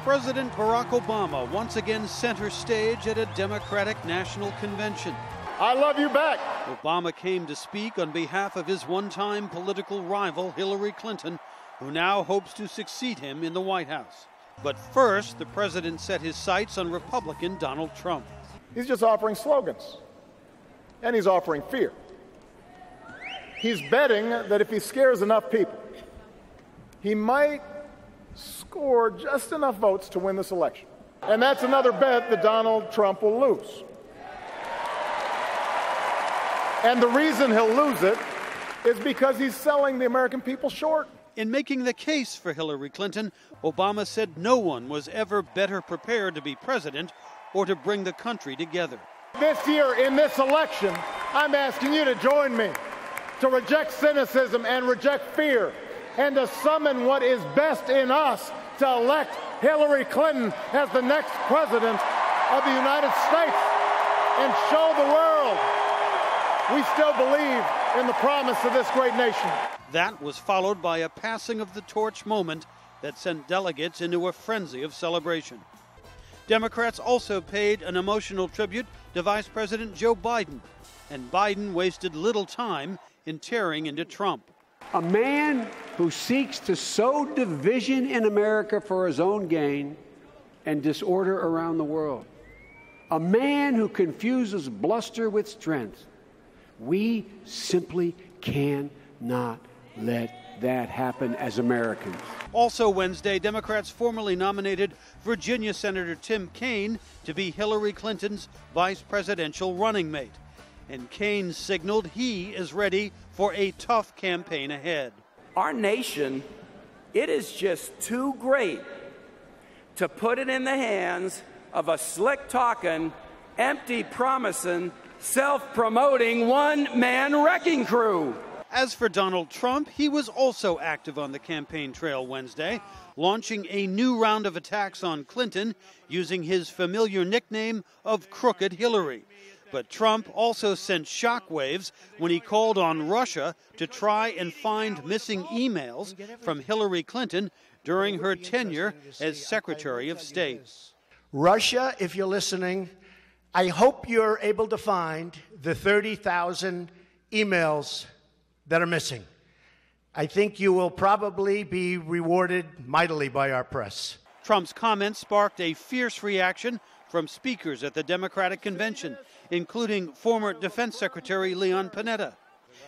President Barack Obama once again center stage at a Democratic National Convention. I love you back. Obama came to speak on behalf of his one-time political rival, Hillary Clinton, who now hopes to succeed him in the White House. But first, the president set his sights on Republican Donald Trump. He's just offering slogans, and he's offering fear. He's betting that if he scares enough people, he might score just enough votes to win this election. And that's another bet that Donald Trump will lose. And the reason he'll lose it is because he's selling the American people short. In making the case for Hillary Clinton, Obama said no one was ever better prepared to be president or to bring the country together. This year, in this election, I'm asking you to join me to reject cynicism and reject fear, and to summon what is best in us to elect Hillary Clinton as the next president of the United States and show the world we still believe in the promise of this great nation. That was followed by a passing of the torch moment that sent delegates into a frenzy of celebration. Democrats also paid an emotional tribute to Vice President Joe Biden, and Biden wasted little time in tearing into Trump. A man who seeks to sow division in America for his own gain and disorder around the world. A man who confuses bluster with strength. We simply cannot let that happen as Americans. Also Wednesday, Democrats formally nominated Virginia Senator Tim Kaine to be Hillary Clinton's vice presidential running mate. And Kaine signaled he is ready for a tough campaign ahead. Our nation, it is just too great to put it in the hands of a slick-talking, empty-promising, self-promoting one-man wrecking crew. As for Donald Trump, he was also active on the campaign trail Wednesday, launching a new round of attacks on Clinton using his familiar nickname of Crooked Hillary. But Trump also sent shockwaves when he called on Russia to try and find missing emails from Hillary Clinton during her tenure as Secretary of State. Russia, if you're listening, I hope you're able to find the 30,000 emails that are missing. I think you will probably be rewarded mightily by our press. Trump's comments sparked a fierce reaction from speakers at the Democratic Convention, including former Defense Secretary Leon Panetta,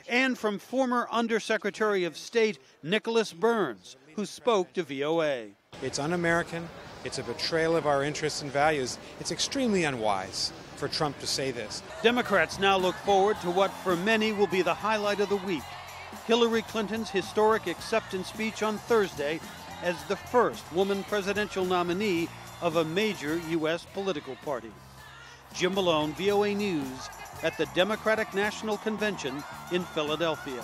and from former Undersecretary of State Nicholas Burns, who spoke to VOA. It's un-American. It's a betrayal of our interests and values. It's extremely unwise for Trump to say this. Democrats now look forward to what for many will be the highlight of the week, Hillary Clinton's historic acceptance speech on Thursday as the first woman presidential nominee of a major U.S. political party. Jim Malone, VOA News, at the Democratic National Convention in Philadelphia.